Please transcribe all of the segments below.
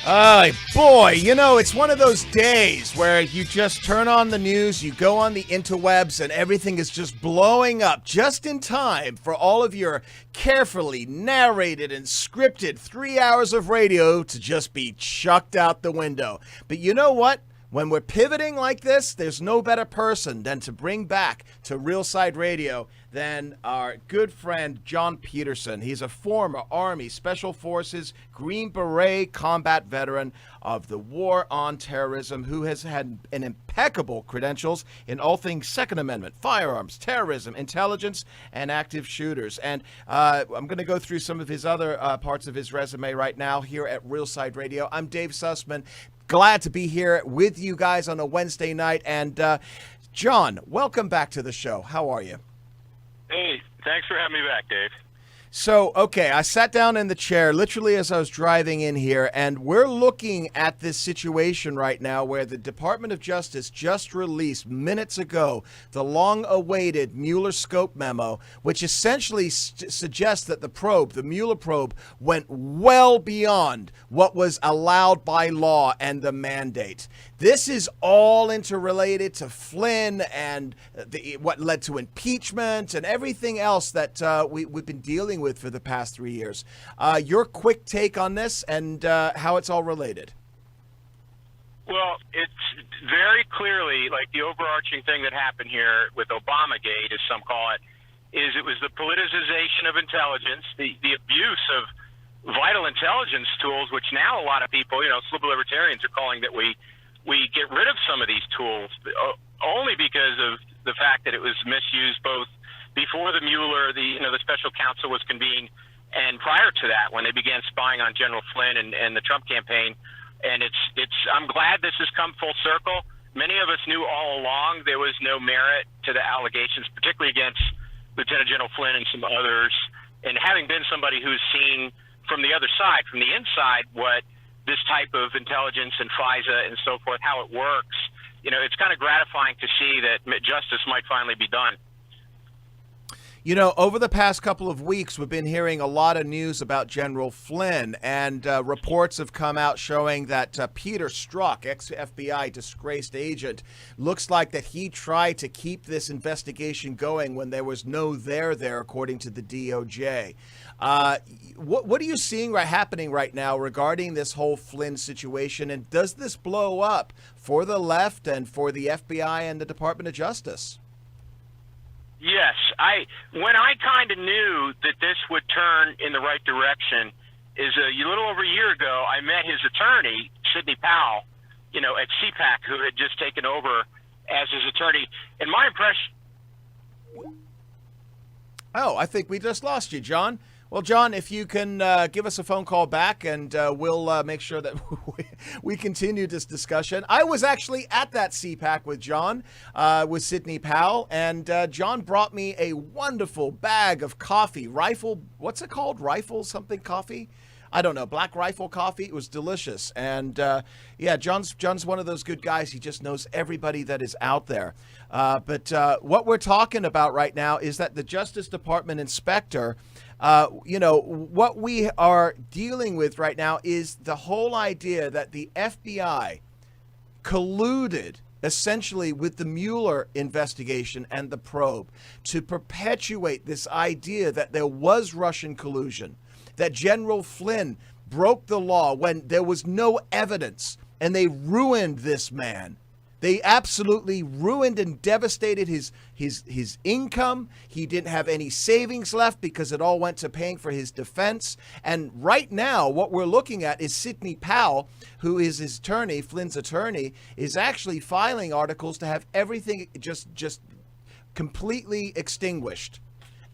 Oh, boy, it's one of those days where you just turn on the news, you go on the interwebs, and everything is just blowing up just in time for all of your carefully narrated and scripted 3 hours of radio to just be chucked out the window. But you know what? When we're pivoting like this, there's no better person than to bring back to Real Side Radio than our good friend John Peterson. He's a former Army Special Forces Green Beret combat veteran of the war on terrorism who has had an impeccable credentials in all things Second Amendment, firearms, terrorism, intelligence, and active shooters. And I'm going to go through some of his other parts of his resume right now here at Real Side Radio. I'm Dave Sussman. Glad to be here with you guys on a Wednesday night. And John, welcome back to the show. How are you? Hey, thanks for having me back, Dave. So, okay, I sat down in the chair literally as I was driving in here, and we're looking at this situation right now where the Department of Justice just released minutes ago the long-awaited Mueller scope memo, which essentially suggests that the Mueller probe, went well beyond what was allowed by law and the mandate. This is all interrelated to Flynn and what led to impeachment and everything else that we've been dealing with for the past 3 years. Your quick take on this and how it's all related. Well, it's very clearly like the overarching thing that happened here with Obamagate, as some call it, is it was the politicization of intelligence, the abuse of vital intelligence tools, which now a lot of people, liberal libertarians are calling that we get rid of some of these tools, only because of the fact that it was misused both before the Mueller, the special counsel was convened, and prior to that, when they began spying on General Flynn and the Trump campaign. And I'm glad this has come full circle. Many of us knew all along there was no merit to the allegations, particularly against Lieutenant General Flynn and some others. And having been somebody who's seen from the other side, from the inside, what this type of intelligence and FISA and so forth, how it works, it's kind of gratifying to see that justice might finally be done. Over the past couple of weeks, we've been hearing a lot of news about General Flynn, and reports have come out showing that Peter Strzok, ex-FBI disgraced agent, looks like that he tried to keep this investigation going when there was no there, according to the DOJ. What are you seeing happening right now regarding this whole Flynn situation, and does this blow up for the left and for the FBI and the Department of Justice? Yes, when I kind of knew that this would turn in the right direction is a little over a year ago. I met his attorney, Sidney Powell, at CPAC, who had just taken over as his attorney. And my impression. Oh, I think we just lost you, John. Well, John, if you can give us a phone call back, and we'll make sure that we continue this discussion. I was actually at that CPAC with John, with Sidney Powell, and John brought me a wonderful bag of coffee. What's it called? Rifle something coffee? I don't know. Black Rifle coffee. It was delicious. And yeah, John's one of those good guys. He just knows everybody that is out there. But what we're talking about right now is that the Justice Department inspector, what we are dealing with right now is the whole idea that the FBI colluded essentially with the Mueller investigation and the probe to perpetuate this idea that there was Russian collusion, that General Flynn broke the law when there was no evidence, and they ruined this man. They absolutely ruined and devastated his income. He didn't have any savings left because it all went to paying for his defense. And right now, what we're looking at is Sidney Powell, who is his attorney, Flynn's attorney, is actually filing articles to have everything just completely extinguished.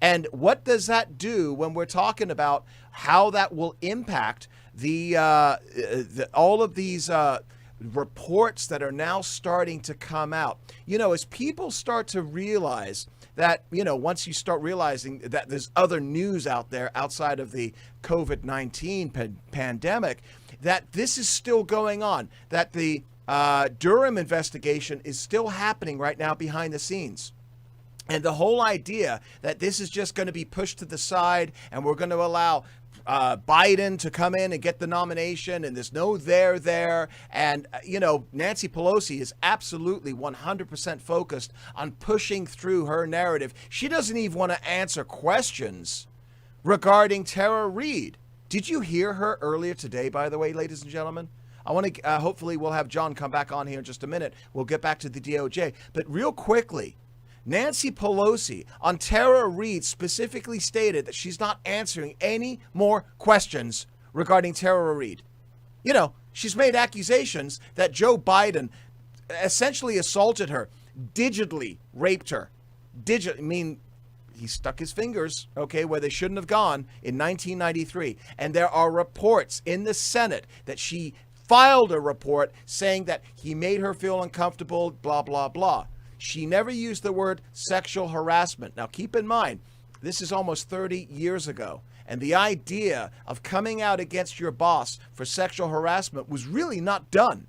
And what does that do when we're talking about how that will impact all of these reports that are now starting to come out? As people start to realize that, once you start realizing that there's other news out there outside of the COVID-19 pandemic, that this is still going on, that the Durham investigation is still happening right now behind the scenes. And the whole idea that this is just going to be pushed to the side and we're going to allow Biden to come in and get the nomination, and there's no there. And, Nancy Pelosi is absolutely 100% focused on pushing through her narrative. She doesn't even want to answer questions regarding Tara Reade. Did you hear her earlier today, by the way, ladies and gentlemen? I want to, hopefully we'll have John come back on here in just a minute. We'll get back to the DOJ. But real quickly, Nancy Pelosi on Tara Reade specifically stated that she's not answering any more questions regarding Tara Reade. She's made accusations that Joe Biden essentially assaulted her, digitally raped her. He stuck his fingers, where they shouldn't have gone in 1993. And there are reports in the Senate that she filed a report saying that he made her feel uncomfortable, blah, blah, blah. She never used the word sexual harassment. Now, keep in mind, this is almost 30 years ago. And the idea of coming out against your boss for sexual harassment was really not done.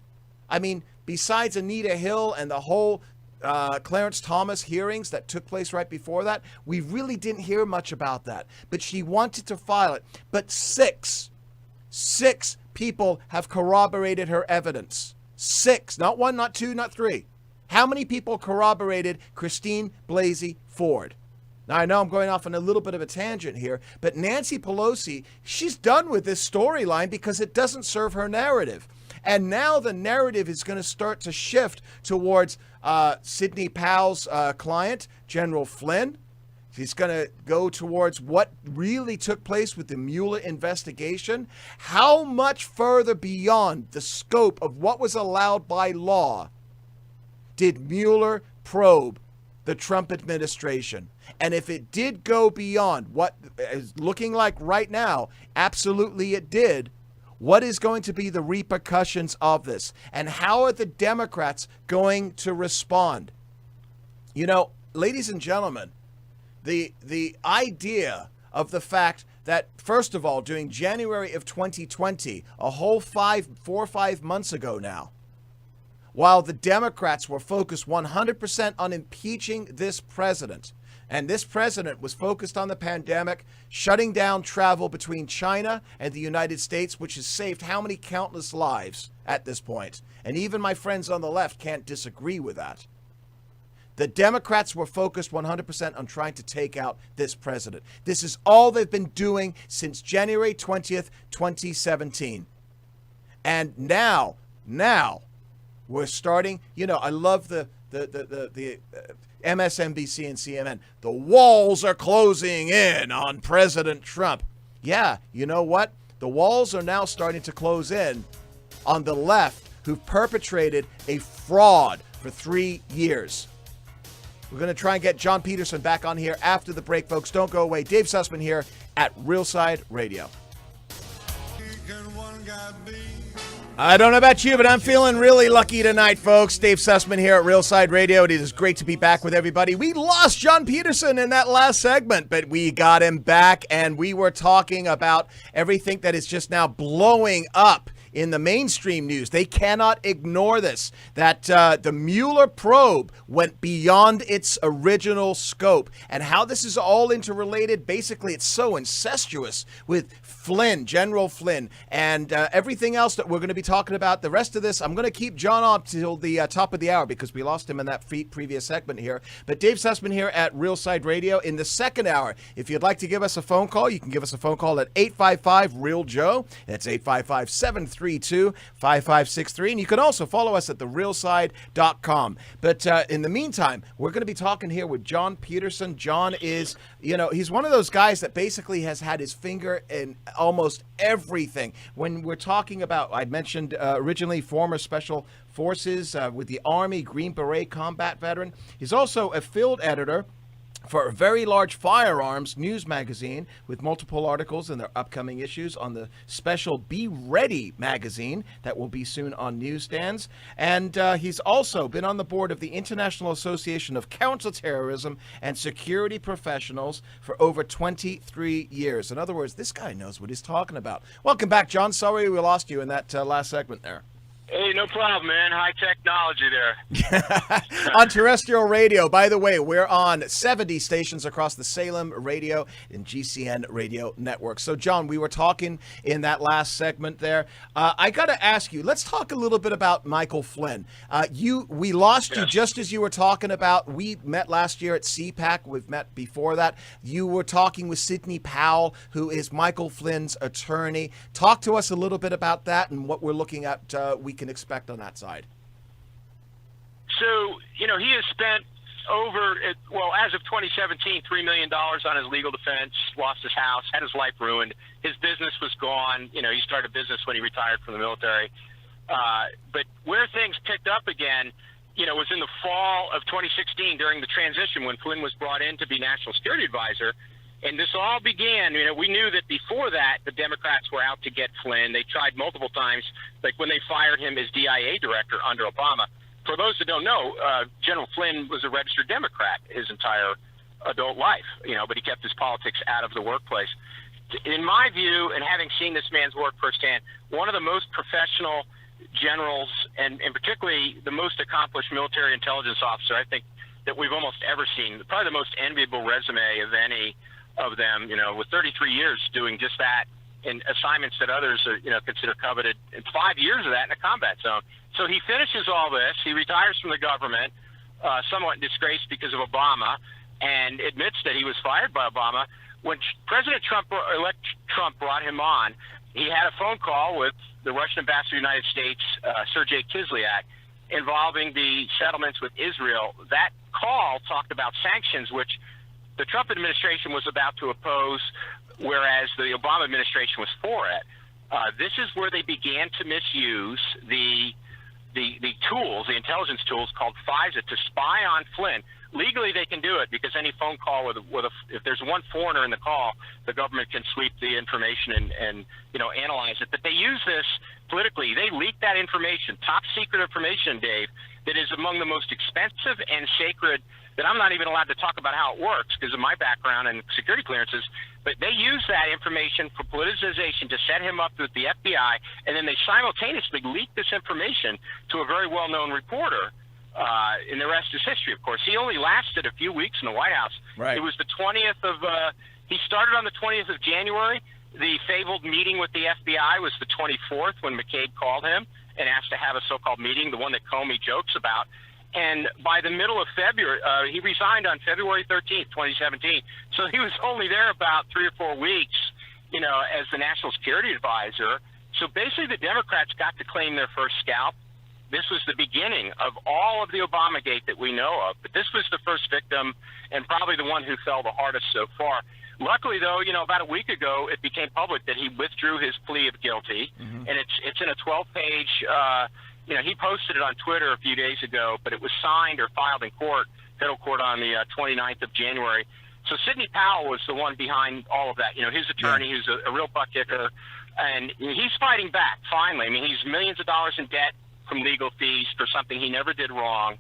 I mean, besides Anita Hill and the whole Clarence Thomas hearings that took place right before that, we really didn't hear much about that. But she wanted to file it. But six people have corroborated her evidence. 6, not 1, not 2, not 3. How many people corroborated Christine Blasey Ford? Now, I know I'm going off on a little bit of a tangent here, but Nancy Pelosi, she's done with this storyline because it doesn't serve her narrative. And now the narrative is going to start to shift towards Sidney Powell's client, General Flynn. He's going to go towards what really took place with the Mueller investigation. How much further beyond the scope of what was allowed by law did Mueller probe the Trump administration? And if it did go beyond what is looking like right now, absolutely it did. What is going to be the repercussions of this? And how are the Democrats going to respond? Ladies and gentlemen, the idea of the fact that, first of all, during January of 2020, a whole 4 or 5 months ago now, while the Democrats were focused 100% on impeaching this president, and this president was focused on the pandemic, shutting down travel between China and the United States, which has saved how many countless lives at this point. And even my friends on the left can't disagree with that. The Democrats were focused 100% on trying to take out this president. This is all they've been doing since January 20th, 2017. And now we're starting, I love the MSNBC and CNN. The walls are closing in on President Trump. Yeah, you know what? The walls are now starting to close in on the left, who've perpetrated a fraud for 3 years. We're going to try and get John Peterson back on here after the break, folks. Don't go away. Dave Sussman here at Real Side Radio. I don't know about you, but I'm feeling really lucky tonight, folks. Dave Sussman here at Real Side Radio. It is great to be back with everybody. We lost John Peterson in that last segment, but we got him back, and we were talking about everything that is just now blowing up in the mainstream news. They cannot ignore this, that the Mueller probe went beyond its original scope, and how this is all interrelated. Basically, it's so incestuous with Flynn, General Flynn, and everything else that we're going to be talking about. The rest of this, I'm going to keep John on till the top of the hour because we lost him in that previous segment here. But Dave Sussman here at Real Side Radio. In the second hour, if you'd like to give us a phone call, you can give us a phone call at 855-REAL-JOE. That's 855-732-5563. And you can also follow us at therealside.com. But in the meantime, we're going to be talking here with John Peterson. John is, he's one of those guys that basically has had his finger in almost everything. When we're talking about, I mentioned originally former special forces with the Army, Green Beret combat veteran. He's also a field editor for a very large firearms news magazine with multiple articles in their upcoming issues on the special Be Ready magazine that will be soon on newsstands. And he's also been on the board of the International Association of Counterterrorism and Security Professionals for over 23 years. In other words, this guy knows what he's talking about. Welcome back, John. Sorry we lost you in that last segment there. Hey, no problem, man. High technology there. On terrestrial radio, by the way, we're on 70 stations across the Salem radio and GCN radio network. So, John, we were talking in that last segment there. I got to ask you, let's talk a little bit about Michael Flynn. We lost you just as you were talking about, we met last year at CPAC. We've met before that. You were talking with Sidney Powell, who is Michael Flynn's attorney. Talk to us a little bit about that and what we're looking at we can expect on that side. So, he has spent as of 2017, $3 million on his legal defense, lost his house, had his life ruined. His business was gone. He started a business when he retired from the military. But where things picked up again, was in the fall of 2016 during the transition when Flynn was brought in to be National Security Advisor. And this all began, we knew that before that, the Democrats were out to get Flynn. They tried multiple times, like when they fired him as DIA director under Obama. For those that don't know, General Flynn was a registered Democrat his entire adult life, but he kept his politics out of the workplace. In my view, and having seen this man's work firsthand, one of the most professional generals and particularly the most accomplished military intelligence officer, I think, that we've almost ever seen. Probably the most enviable resume of any of them, with 33 years doing just that in assignments that others consider coveted, and 5 years of that in a combat zone. So he finishes all this. He retires from the government, somewhat in disgrace because of Obama, and admits that he was fired by Obama. When President Trump-elect Trump brought him on, he had a phone call with the Russian ambassador to the United States, Sergei Kislyak, involving the settlements with Israel. That call talked about sanctions, which the Trump administration was about to oppose, whereas the Obama administration was for it. This is where they began to misuse the tools, the intelligence tools called FISA, to spy on Flynn. Legally, they can do it because any phone call if there's one foreigner in the call, the government can sweep the information and analyze it. But they use this politically. They leak that information, top secret information, Dave, that is among the most expensive and sacred, that I'm not even allowed to talk about how it works because of my background and security clearances, but they use that information for politicization to set him up with the FBI, and then they simultaneously leak this information to a very well-known reporter, and the rest is history, of course. He only lasted a few weeks in the White House. Right. It was the 20th of, he started on the 20th of January. The fabled meeting with the FBI was the 24th when McCabe called him and asked to have a so-called meeting, the one that Comey jokes about. And by the middle of February, he resigned on February 13th, 2017. So he was only there about 3 or 4 weeks, as the National Security Advisor. So basically the Democrats got to claim their first scalp. This was the beginning of all of the Obamagate that we know of. But this was the first victim and probably the one who fell the hardest so far. Luckily, though, about a week ago, it became public that he withdrew his plea of guilty. Mm-hmm. And it's in a 12-page he posted it on Twitter a few days ago, but it was signed or filed in federal court on the 29th of January. So Sidney Powell was the one behind all of that. His attorney, who's a real butt kicker, and he's fighting back, finally. I mean, he's millions of dollars in debt from legal fees for something he never did wrong.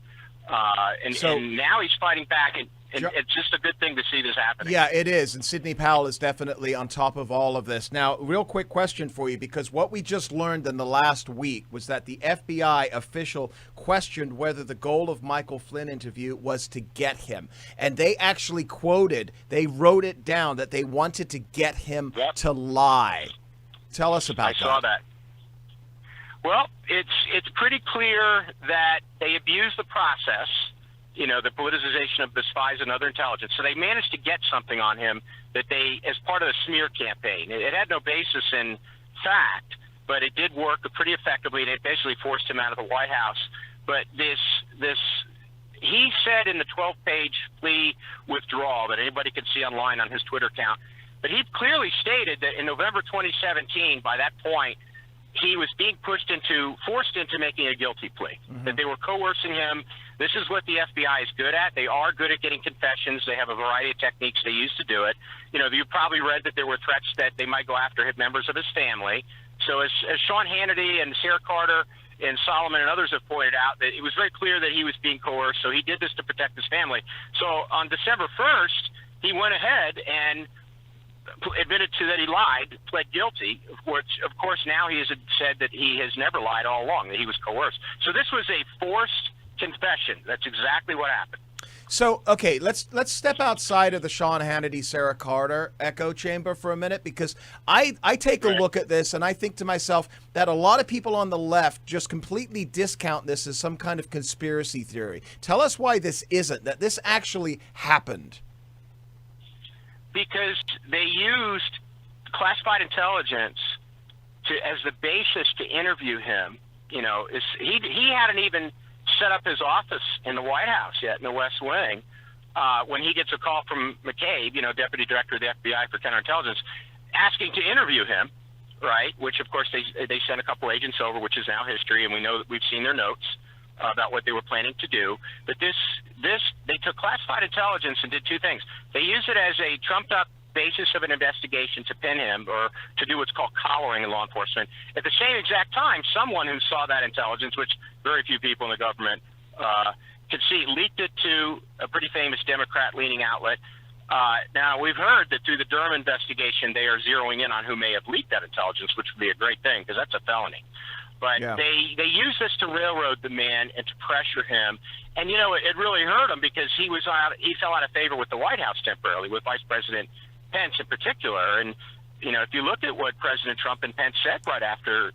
And now he's fighting back, and it's just a good thing to see this happening. Yeah, it is. And Sidney Powell is definitely on top of all of this. Now, real quick question for you, because what we just learned in the last week was that the FBI official questioned whether the goal of Michael Flynn interview was to get him. And they actually they wrote it down that they wanted to get him to lie. Tell us about that. I saw that. Well, it's pretty clear that they abused the process, the politicization of the spies and other intelligence. So they managed to get something on him that as part of the smear campaign. It had no basis in fact, but it did work pretty effectively. They basically forced him out of the White House. But he said in the 12-page plea withdrawal that anybody can see online on his Twitter account, but he clearly stated that in November 2017, by that point, he was being forced into making a guilty plea, that they were coercing him. This is what the FBI is good at. They are good at getting confessions. They have a variety of techniques they use to do it. You probably read that there were threats that they might go after members of his family. So as Sean Hannity and Sarah Carter and Solomon and others have pointed out, that it was very clear that he was being coerced, so he did this to protect his family. So on December 1st, he went ahead and admitted to that he lied, pled guilty, which, of course, now he has said that he has never lied all along, that he was coerced. So this was a forced confession. That's exactly what happened. So, okay, let's step outside of the Sean Hannity, Sarah Carter echo chamber for a minute, because I take a look at this and I think to myself that a lot of people on the left just completely discount this as some kind of conspiracy theory. Tell us why this isn't, that this actually happened. Because they used classified intelligence as the basis to interview him. You know, he hadn't even set up his office in the White House yet, in the West Wing, when he gets a call from McCabe, you know, Deputy Director of the FBI for Counterintelligence, asking to interview him, right? Which, of course, they sent a couple agents over, which is now history, and we know that we've seen their notes about what they were planning to do. But they took classified intelligence and did two things. They used it as a trumped-up basis of an investigation to pin him, or to do what's called collaring in law enforcement. At the same exact time, someone who saw that intelligence, which very few people in the government could see, leaked it to a pretty famous Democrat-leaning outlet. Now, we've heard that through the Durham investigation, they are zeroing in on who may have leaked that intelligence, which would be a great thing, because that's a felony. But yeah, they used this to railroad the man and to pressure him. And, you know, it really hurt him, because he fell out of favor with the White House temporarily, with Vice President Pence in particular. And, you know, if you look at what President Trump and Pence said right after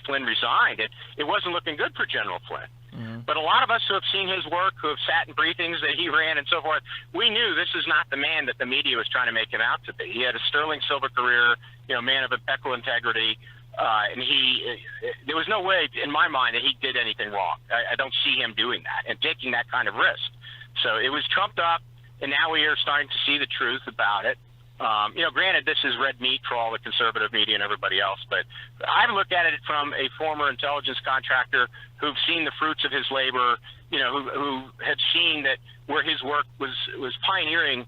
Flynn resigned, it wasn't looking good for General Flynn. Mm-hmm. But a lot of us who have seen his work, who have sat in briefings that he ran and so forth, we knew this is not the man that the media was trying to make him out to be. He had a sterling silver career, you know, man of impeccable integrity. And there was no way in my mind that he did anything wrong. I don't see him doing that and taking that kind of risk. So it was trumped up, and now we are starting to see the truth about it. You know, granted, this is red meat for all the conservative media and everybody else, but I've looked at it from a former intelligence contractor who've seen the fruits of his labor, you know, who had seen that where his work was pioneering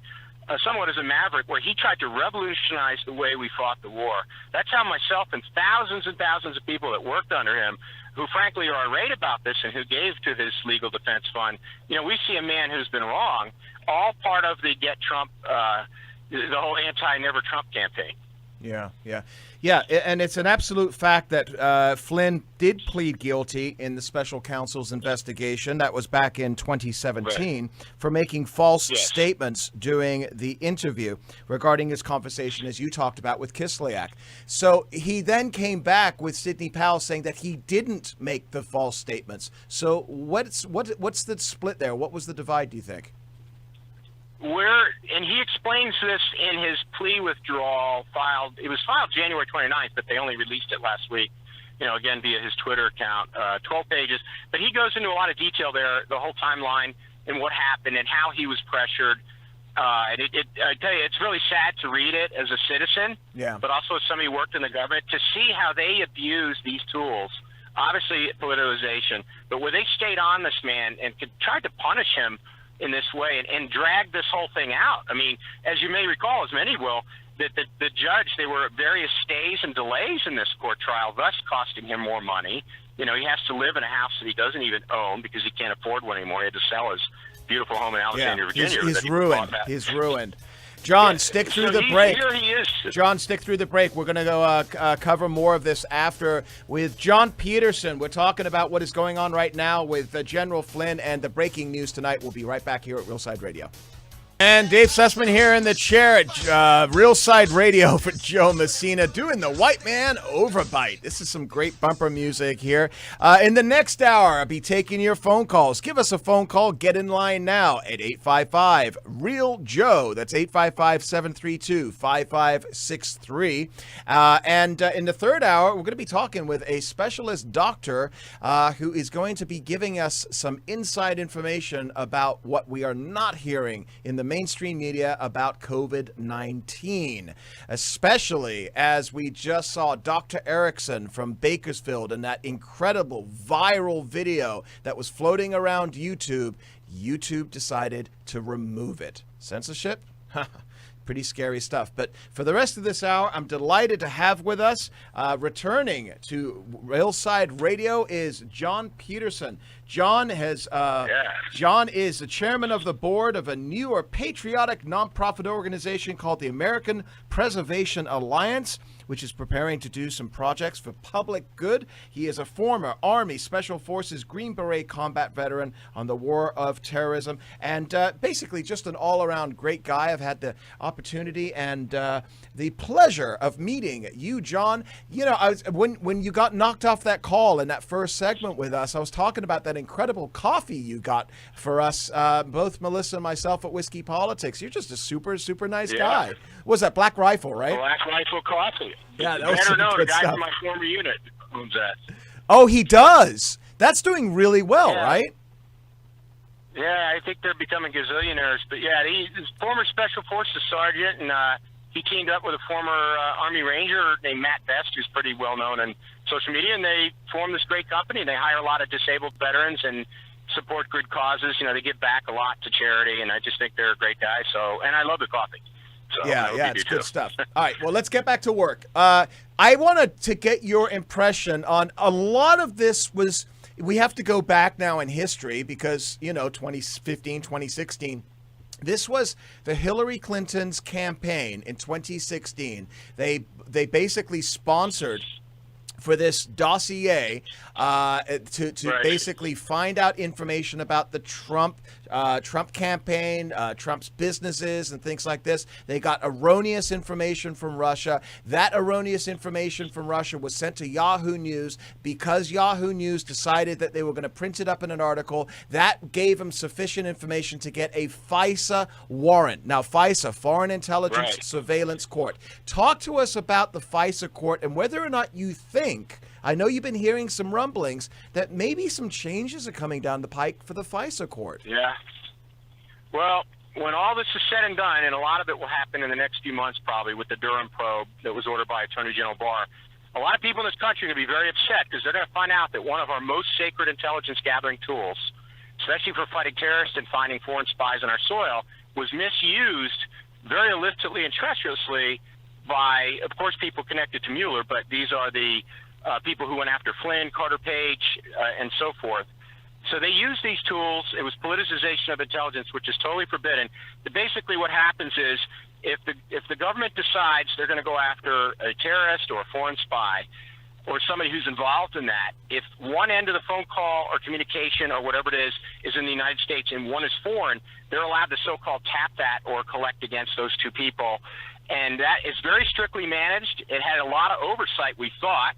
somewhat as a maverick, where he tried to revolutionize the way we fought the war. That's how myself and thousands of people that worked under him, who frankly are irate about this and who gave to his legal defense fund, you know, we see a man who's been wrong, all part of the Get Trump, the whole anti-Never Trump campaign. Yeah, and it's an absolute fact that Flynn did plead guilty in the special counsel's investigation. That was back in 2017, right, for making false statements during the interview regarding his conversation, as you talked about, with Kislyak. So he then came back with Sidney Powell saying that he didn't make the false statements. So what's the split there? What was the divide, do you think? And he explains this in his plea withdrawal filed. It was filed January 29th, but they only released it last week, you know, again, via his Twitter account, 12 pages. But he goes into a lot of detail there, the whole timeline and what happened and how he was pressured. And I tell you, it's really sad to read it as a citizen, but also as somebody who worked in the government, to see how they abuse these tools. Obviously, politicization, but where they stayed on this man and tried to punish him in this way and drag this whole thing out. I mean, as you may recall, as many will, that the judge, there were various stays and delays in this court trial, thus costing him more money. You know, he has to live in a house that he doesn't even own because he can't afford one anymore. He had to sell his beautiful home in Alexandria, Virginia. He's ruined. He's ruined. John, stick through the break. Here he is. John, stick through the break. We're going to go cover more of this after with John Peterson. We're talking about what is going on right now with General Flynn and the breaking news tonight. We'll be right back here at Real Side Radio. And Dave Sussman here in the chair at Real Side Radio for Joe Messina, doing the white man overbite. This is some great bumper music here. In the next hour, I'll be taking your phone calls. Give us a phone call. Get in line now at 855-REAL-JOE. That's 855-732-5563. And in the third hour, we're going to be talking with a specialist doctor who is going to be giving us some inside information about what we are not hearing in the mainstream media about COVID-19, especially as we just saw Dr. Erickson from Bakersfield and that incredible viral video that was floating around YouTube. YouTube decided to remove it. Censorship? pretty scary stuff. But for the rest of this hour, I'm delighted to have with us, returning to Railside Radio, is John Peterson. John is the chairman of the board of a new or patriotic nonprofit organization called the American Preservation Alliance, which is preparing to do some projects for public good. He is a former Army Special Forces Green Beret combat veteran on the war of terrorism, and basically just an all-around great guy. I've had the opportunity and the pleasure of meeting you, John. You know, when you got knocked off that call in that first segment with us, I was talking about that incredible coffee you got for us, both Melissa and myself at Whiskey Politics. You're just a super, super nice guy. What was that, Black Rifle, right? Black Rifle Coffee. Yeah, that was better known. A guy stuff from my former unit owns that. Oh, he does. That's doing really well, right? Yeah, I think they're becoming gazillionaires. But yeah, he's former Special Forces sergeant, and he teamed up with a former Army Ranger named Matt Best, who's pretty well known on social media, and they formed this great company. And they hire a lot of disabled veterans and support good causes. You know, they give back a lot to charity, and I just think they're a great guy. So, and I love the coffee. So yeah, it's good stuff. All right, well, let's get back to work. I wanted to get your impression on a lot of this. We have to go back now in history because, 2015, 2016, this was the Hillary Clinton's campaign in 2016. They basically sponsored for this dossier to basically find out information about the Trump campaign, Trump's businesses and things like this. They got erroneous information from Russia. That erroneous information from Russia was sent to Yahoo News because Yahoo News decided that they were going to print it up in an article. That gave them sufficient information to get a FISA warrant. Now, FISA, Foreign Intelligence Surveillance Court. Talk to us about the FISA court and whether or not you think, I know you've been hearing some rumblings that maybe some changes are coming down the pike for the FISA court. Yeah. Well, when all this is said and done, and a lot of it will happen in the next few months probably with the Durham probe that was ordered by Attorney General Barr, a lot of people in this country are going to be very upset because they're going to find out that one of our most sacred intelligence gathering tools, especially for fighting terrorists and finding foreign spies on our soil, was misused very illicitly and treacherously by, of course, people connected to Mueller, but these are the people who went after Flynn, Carter Page, and so forth. So they use these tools. It was politicization of intelligence, which is totally forbidden. But basically what happens is if the government decides they're going to go after a terrorist or a foreign spy or somebody who's involved in that, if one end of the phone call or communication or whatever it is in the United States and one is foreign, they're allowed to so-called tap that or collect against those two people. And that is very strictly managed. It had a lot of oversight, we thought.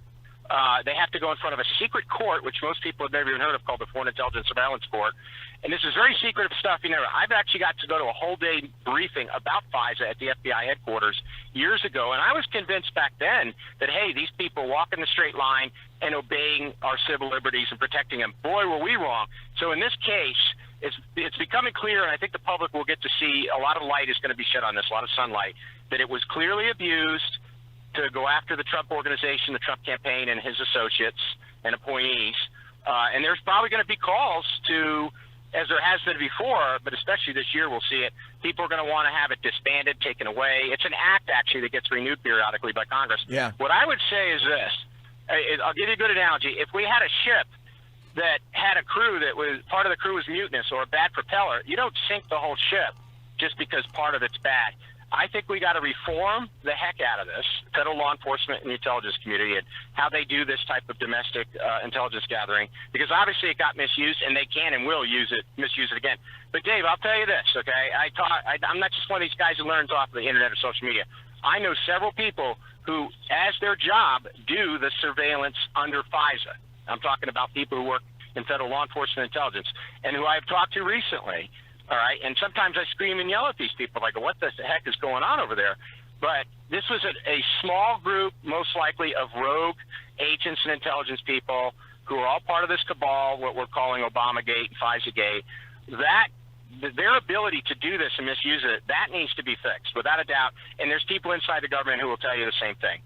They have to go in front of a secret court, which most people have never even heard of, called the Foreign Intelligence Surveillance Court. And this is very secretive stuff. I've actually got to go to a whole day briefing about FISA at the FBI headquarters years ago, and I was convinced back then that, hey, these people walk in the straight line and obeying our civil liberties and protecting them. Boy, were we wrong. So in this case, it's becoming clear, and I think the public will get to see a lot of light is going to be shed on this, a lot of sunlight, that it was clearly abused to go after the Trump organization, the Trump campaign, and his associates and appointees. And there's probably going to be calls to, as there has been before, but especially this year we'll see it, people are going to want to have it disbanded, taken away. It's an act, actually, that gets renewed periodically by Congress. Yeah. What I would say is this. I'll give you a good analogy. If we had a ship that had a crew that was, part of the crew was mutinous or a bad propeller, you don't sink the whole ship just because part of it's bad. I think we got to reform the heck out of this, federal law enforcement and the intelligence community, and how they do this type of domestic intelligence gathering, because obviously it got misused, and they can and will misuse it again. But Dave, I'll tell you this, okay? I'm not just one of these guys who learns off of the internet or social media. I know several people who, as their job, do the surveillance under FISA. I'm talking about people who work in federal law enforcement intelligence, and who I've talked to recently. All right, and sometimes I scream and yell at these people, like, what the heck is going on over there? But this was a small group, most likely, of rogue agents and intelligence people who are all part of this cabal, what we're calling Obamagate and FISA-gate. Their ability to do this and misuse it, that needs to be fixed, without a doubt. And there's people inside the government who will tell you the same thing,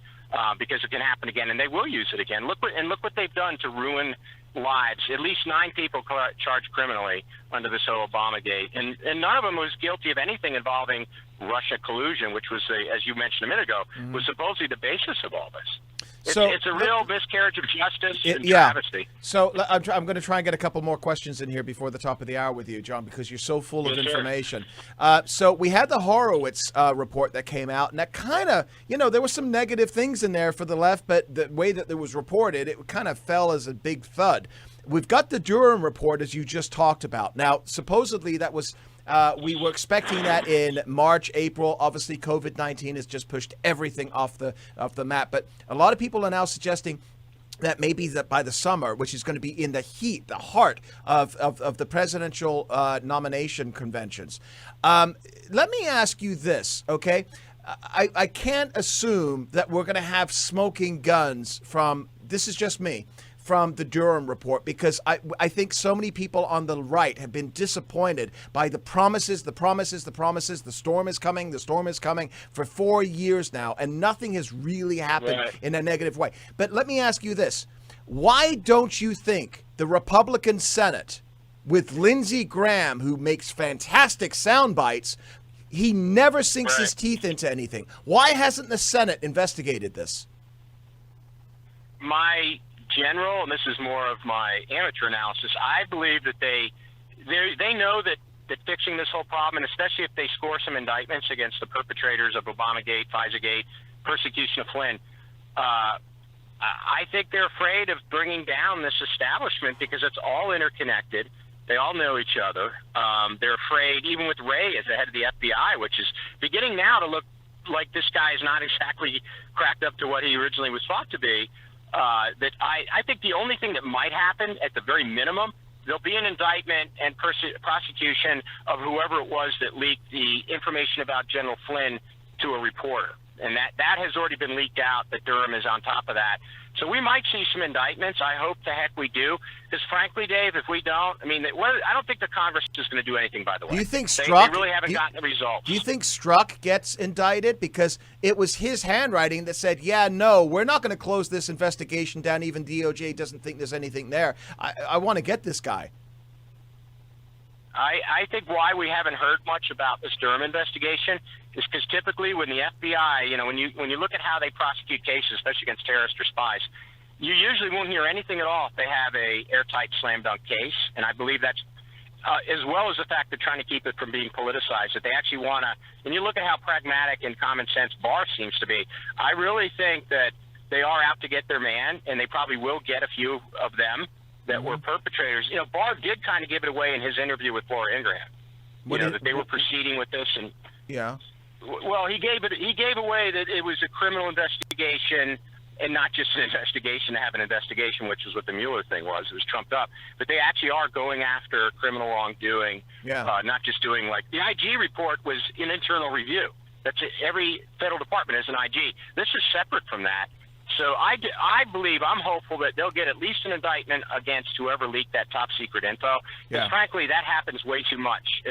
because it can happen again, and they will use it again. Look what they've done to ruin lives. At least 9 people charged criminally under this whole Obamagate, and none of them was guilty of anything involving Russia collusion, which was, as you mentioned a minute ago, was supposedly the basis of all this. It's a real miscarriage of justice and travesty. So I'm going to try and get a couple more questions in here before the top of the hour with you, John, because you're so full of information. So we had the Horowitz report that came out, and that kind of, there were some negative things in there for the left, but the way that it was reported, it kind of fell as a big thud. We've got the Durham report, as you just talked about. Now, supposedly that was... we were expecting that in March, April. Obviously, COVID-19 has just pushed everything off the map. But a lot of people are now suggesting that maybe that by the summer, which is going to be in the heat, the heart of the presidential nomination conventions. Let me ask you this, okay? I can't assume that we're going to have smoking guns from, this is just me, from the Durham report, because I think so many people on the right have been disappointed by the promises. The storm is coming for 4 years now, and nothing has really happened in a negative way. But let me ask you this. Why don't you think the Republican Senate, with Lindsey Graham, who makes fantastic sound bites, he never sinks his teeth into anything? Why hasn't the Senate investigated this? My general, and this is more of my amateur analysis, I believe that they know that fixing this whole problem, and especially if they score some indictments against the perpetrators of Obamagate, FISA-gate, persecution of Flynn, I think they're afraid of bringing down this establishment because it's all interconnected. They all know each other. They're afraid, even with Wray as the head of the FBI, which is beginning now to look like this guy is not exactly cracked up to what he originally was thought to be. That I think the only thing that might happen at the very minimum, there'll be an indictment and prosecution of whoever it was that leaked the information about General Flynn to a reporter. And that has already been leaked out, that Durham is on top of that. So we might see some indictments. I hope the heck we do. Because frankly, Dave, if we don't, I don't think the Congress is going to do anything, by the way. Do you think They really haven't gotten the results. Do you think Strzok gets indicted? Because it was his handwriting that said, we're not going to close this investigation down. Even DOJ doesn't think there's anything there. I want to get this guy. I think why we haven't heard much about this Durham investigation is because typically when the FBI, when you look at how they prosecute cases, especially against terrorists or spies, you usually won't hear anything at all if they have a airtight slam dunk case. And I believe that's as well as the fact they're trying to keep it from being politicized, that they actually want to. And you look at how pragmatic and common sense Barr seems to be. I really think that they are out to get their man, and they probably will get a few of them that were perpetrators. Barr did kind of give it away in his interview with Laura Ingraham. That they were proceeding with this, and well, he gave away that it was a criminal investigation and not just an investigation to have an investigation, which is what the Mueller thing was. It was trumped up, but they actually are going after criminal wrongdoing, not just doing like the IG report was an internal review. That's it. Every federal department has an IG. This is separate from that. So I believe, I'm hopeful that they'll get at least an indictment against whoever leaked that top secret info. Because frankly, that happens way too much.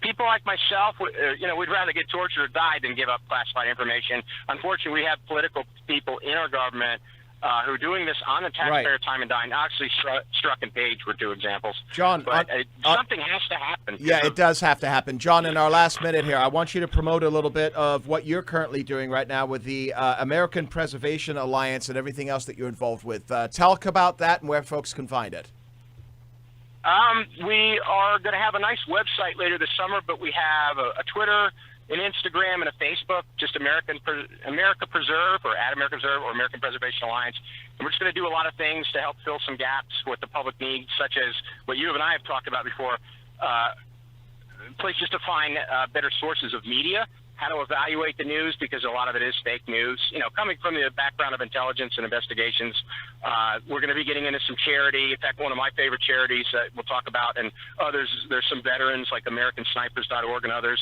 People like myself, we'd rather get tortured or die than give up classified information. Unfortunately, we have political people in our government who are doing this on the taxpayer time and dime. Actually, Strzok and Page were two examples. John, but something has to happen. Yeah, it does have to happen. John, in our last minute here, I want you to promote a little bit of what you're currently doing right now with the American Preservation Alliance and everything else that you're involved with. Tell us about that and where folks can find it. We are going to have a nice website later this summer, but we have a Twitter, an Instagram, and a Facebook, just America Preserve or at America Preserve or American Preservation Alliance. And we're just going to do a lot of things to help fill some gaps what the public needs, such as what you and I have talked about before, places to find better sources of media, how to evaluate the news, because a lot of it is fake news. Coming from the background of intelligence and investigations, we're going to be getting into some charity. In fact, one of my favorite charities that we'll talk about, and others, there's some veterans like AmericanSnipers.org and others.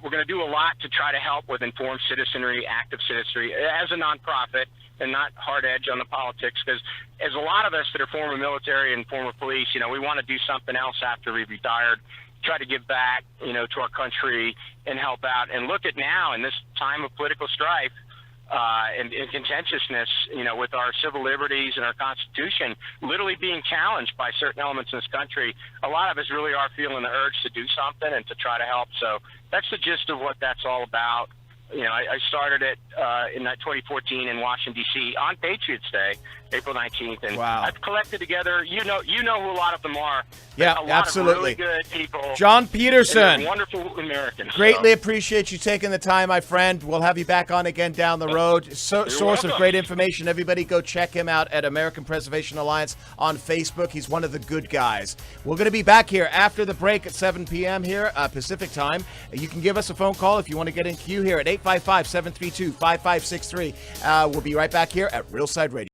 We're going to do a lot to try to help with informed citizenry, active citizenry, as a nonprofit, and not hard edge on the politics, because as a lot of us that are former military and former police, we want to do something else after we've retired, try to give back, to our country and help out. And look at now, in this time of political strife, and contentiousness, with our civil liberties and our Constitution literally being challenged by certain elements in this country, a lot of us really are feeling the urge to do something and to try to help. So that's the gist of what that's all about. I started it in 2014 in Washington, D.C. on Patriots Day, April 19th. And wow. I've collected together, who a lot of them are. Yeah, a lot absolutely. Of really good people. John Peterson. Wonderful Americans. Greatly appreciate you taking the time, my friend. We'll have you back on again down the road. Source welcome. of great information. Everybody go check him out at American Preservation Alliance on Facebook. He's one of the good guys. We're going to be back here after the break at 7 p.m. here, Pacific time. You can give us a phone call if you want to get in queue here at 855-732-5563. We'll be right back here at Real Side Radio.